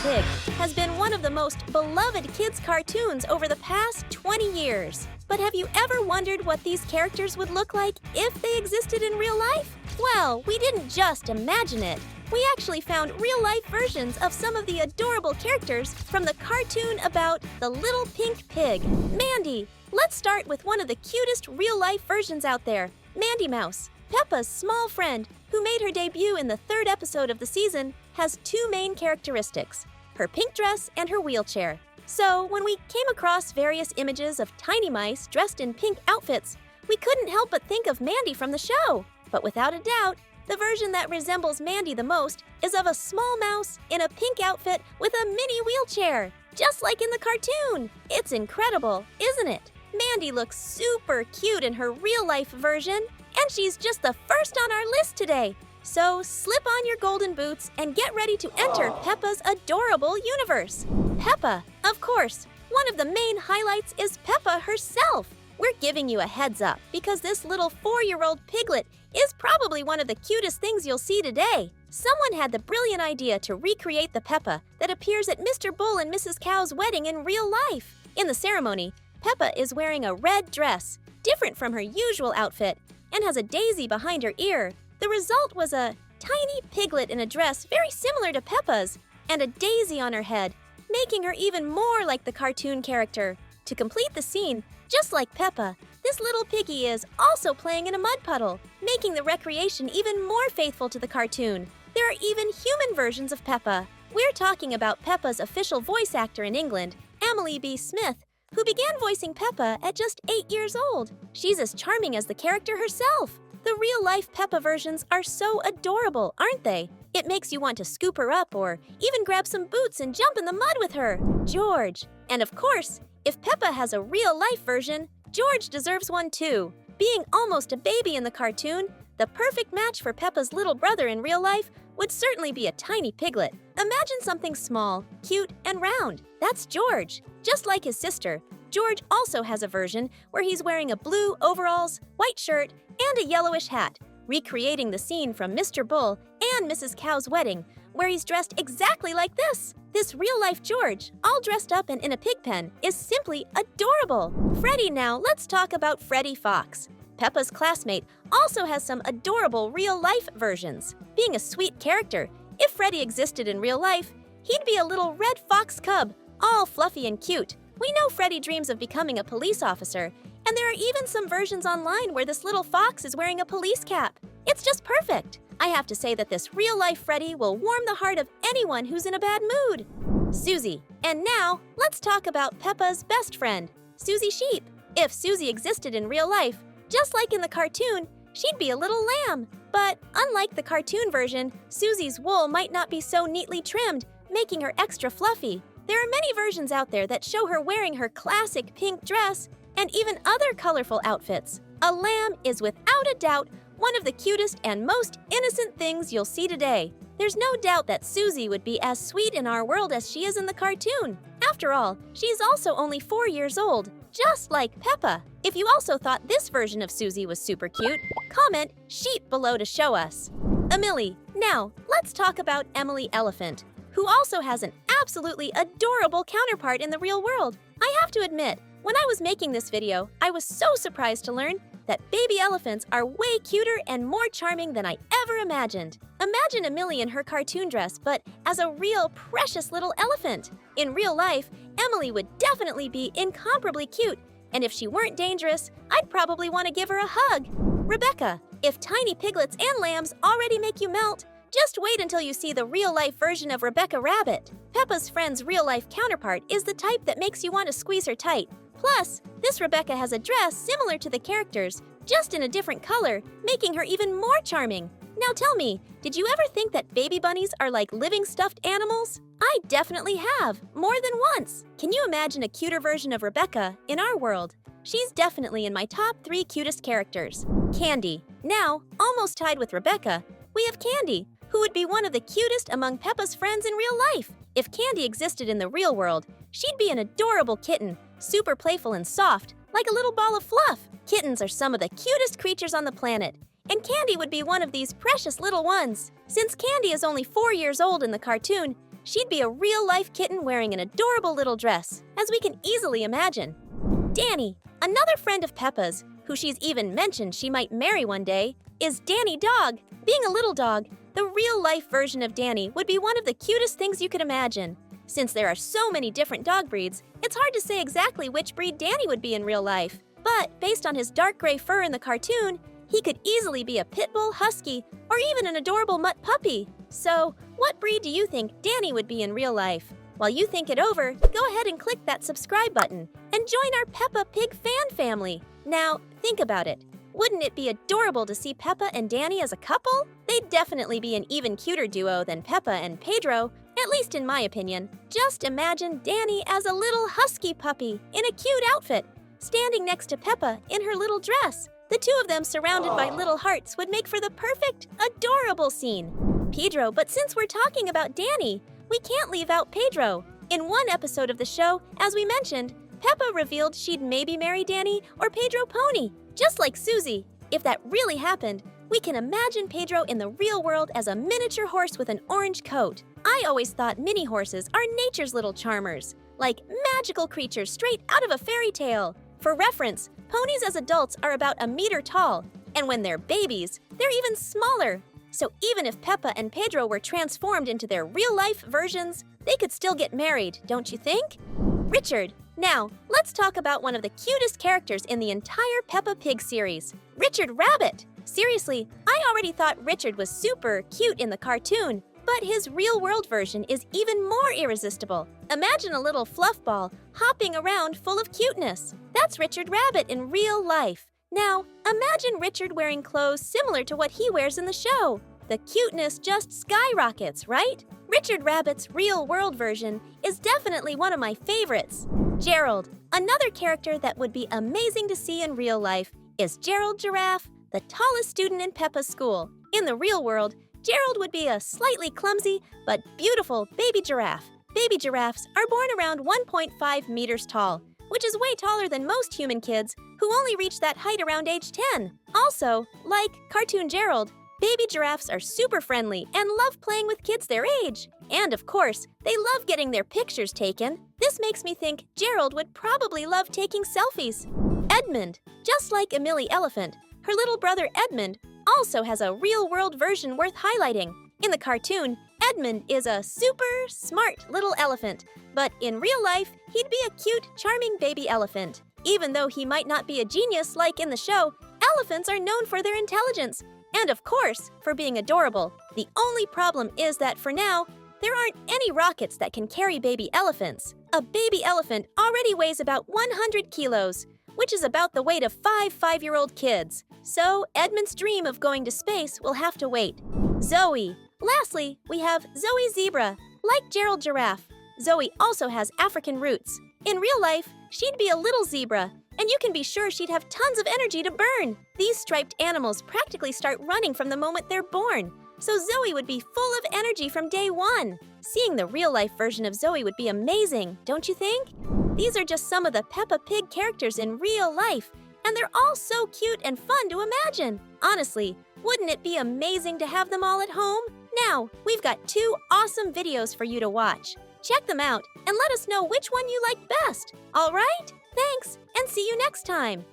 Pig has been one of the most beloved kids' cartoons over the past 20 years. But have you ever wondered what these characters would look like if they existed in real life? Well, we didn't just imagine it. We actually found real-life versions of some of the adorable characters from the cartoon about the little pink pig, Mandy. Let's start with one of the cutest real-life versions out there, Mandy Mouse. Peppa's small friend, who made her debut in the 3rd episode of the season, has 2 main characteristics, her pink dress and her wheelchair. So, when we came across various images of tiny mice dressed in pink outfits, we couldn't help but think of Mandy from the show. But without a doubt, the version that resembles Mandy the most is of a small mouse in a pink outfit with a mini wheelchair, just like in the cartoon. It's incredible, isn't it? Mandy looks super cute in her real-life version, and she's just the first on our list today. So slip on your golden boots and get ready to enter Peppa's adorable universe. Peppa, of course. One of the main highlights is Peppa herself. We're giving you a heads up because this little 4-year-old piglet is probably one of the cutest things you'll see today. Someone had the brilliant idea to recreate the Peppa that appears at Mr. Bull and Mrs. Cow's wedding in real life. In the ceremony, Peppa is wearing a red dress, different from her usual outfit, and has a daisy behind her ear. The result was a tiny piglet in a dress very similar to Peppa's, and a daisy on her head, making her even more like the cartoon character. To complete the scene, just like Peppa, this little piggy is also playing in a mud puddle, making the recreation even more faithful to the cartoon. There are even human versions of Peppa. We're talking about Peppa's official voice actor in England, Emily B. Smith, who began voicing Peppa at just 8 years old. She's as charming as the character herself. The real-life Peppa versions are so adorable, aren't they? It makes you want to scoop her up or even grab some boots and jump in the mud with her. George. And of course, if Peppa has a real-life version, George deserves one too. Being almost a baby in the cartoon, the perfect match for Peppa's little brother in real life would certainly be a tiny piglet. Imagine something small, cute, and round. That's George. Just like his sister, George also has a version where he's wearing a blue overalls, white shirt, and a yellowish hat, recreating the scene from Mr. Bull and Mrs. Cow's wedding, where he's dressed exactly like this. This real-life George, all dressed up and in a pig pen, is simply adorable. Freddy now, let's talk about Freddy Fox. Peppa's classmate also has some adorable real-life versions. Being a sweet character, if Freddy existed in real life, he'd be a little red fox cub, all fluffy and cute. We know Freddy dreams of becoming a police officer, and there are even some versions online where this little fox is wearing a police cap. It's just perfect. I have to say that this real-life Freddy will warm the heart of anyone who's in a bad mood. Susie. And now, let's talk about Peppa's best friend, Susie Sheep. If Susie existed in real life, just like in the cartoon, she'd be a little lamb. But unlike the cartoon version, Susie's wool might not be so neatly trimmed, making her extra fluffy. There are many versions out there that show her wearing her classic pink dress and even other colorful outfits. A lamb is without a doubt one of the cutest and most innocent things you'll see today. There's no doubt that Susie would be as sweet in our world as she is in the cartoon. After all, she's also only 4 years old, just like Peppa. If you also thought this version of Susie was super cute, comment sheep below to show us. Emily. Now, let's talk about Emily Elephant, who also has an absolutely adorable counterpart in the real world. I have to admit, when I was making this video, I was so surprised to learn that baby elephants are way cuter and more charming than I ever imagined. Imagine Emily in her cartoon dress, but as a real precious little elephant. In real life, Emily would definitely be incomparably cute, and if she weren't dangerous, I'd probably want to give her a hug. Rebecca. If tiny piglets and lambs already make you melt, just wait until you see the real-life version of Rebecca Rabbit. Peppa's friend's real-life counterpart is the type that makes you want to squeeze her tight. Plus, this Rebecca has a dress similar to the characters, just in a different color, making her even more charming. Now tell me, did you ever think that baby bunnies are like living stuffed animals? I definitely have, more than once. Can you imagine a cuter version of Rebecca in our world? She's definitely in my top 3 cutest characters. Candy. Now, almost tied with Rebecca, we have Candy, who would be one of the cutest among Peppa's friends in real life. If Candy existed in the real world, she'd be an adorable kitten, super playful and soft, like a little ball of fluff. Kittens are some of the cutest creatures on the planet, and Candy would be one of these precious little ones. Since Candy is only 4 years old in the cartoon, she'd be a real-life kitten wearing an adorable little dress, as we can easily imagine. Danny, another friend of Peppa's, who she's even mentioned she might marry one day, is Danny Dog. Being a little dog, the real-life version of Danny would be one of the cutest things you could imagine. Since there are so many different dog breeds, it's hard to say exactly which breed Danny would be in real life. But based on his dark gray fur in the cartoon, he could easily be a pit bull, husky, or even an adorable mutt puppy. So, what breed do you think Danny would be in real life? While you think it over, go ahead and click that subscribe button and join our Peppa Pig fan family. Now, think about it. Wouldn't it be adorable to see Peppa and Danny as a couple? They'd definitely be an even cuter duo than Peppa and Pedro, at least in my opinion. Just imagine Danny as a little husky puppy in a cute outfit, standing next to Peppa in her little dress. The two of them surrounded by little hearts would make for the perfect, adorable scene. Pedro, but since we're talking about Danny, we can't leave out Pedro. In one episode of the show, as we mentioned, Peppa revealed she'd maybe marry Danny or Pedro Pony. Just like Susie, if that really happened, we can imagine Pedro in the real world as a miniature horse with an orange coat. I always thought mini horses are nature's little charmers, like magical creatures straight out of a fairy tale. For reference, ponies as adults are about a meter tall, and when they're babies, they're even smaller. So even if Peppa and Pedro were transformed into their real-life versions, they could still get married, don't you think? Richard. Now, let's talk about one of the cutest characters in the entire Peppa Pig series, Richard Rabbit. Seriously, I already thought Richard was super cute in the cartoon, but his real-world version is even more irresistible. Imagine a little fluff ball hopping around full of cuteness. That's Richard Rabbit in real life. Now, imagine Richard wearing clothes similar to what he wears in the show. The cuteness just skyrockets, right? Richard Rabbit's real-world version is definitely one of my favorites. Gerald, another character that would be amazing to see in real life, is Gerald Giraffe, the tallest student in Peppa's school. In the real world, Gerald would be a slightly clumsy but beautiful baby giraffe. Baby giraffes are born around 1.5 meters tall, which is way taller than most human kids who only reach that height around age 10. Also, like cartoon Gerald, baby giraffes are super friendly and love playing with kids their age. And of course, they love getting their pictures taken. This makes me think Gerald would probably love taking selfies. Edmund, just like a Millie elephant, her little brother Edmund also has a real-world version worth highlighting. In the cartoon, Edmund is a super smart little elephant, but in real life, he'd be a cute, charming baby elephant. Even though he might not be a genius like in the show, elephants are known for their intelligence, and of course, for being adorable. The only problem is that for now, there aren't any rockets that can carry baby elephants. A baby elephant already weighs about 100 kilos, which is about the weight of 5-year-old kids. So Edmund's dream of going to space will have to wait. Zoe. Lastly, we have Zoe Zebra. Like Gerald Giraffe, Zoe also has African roots. In real life, she'd be a little zebra, and you can be sure she'd have tons of energy to burn. These striped animals practically start running from the moment they're born, so Zoe would be full of energy from day one. Seeing the real-life version of Zoe would be amazing, don't you think? These are just some of the Peppa Pig characters in real life, and they're all so cute and fun to imagine. Honestly, wouldn't it be amazing to have them all at home? Now, we've got 2 awesome videos for you to watch. Check them out and let us know which one you like best. All right? Thanks, and see you next time.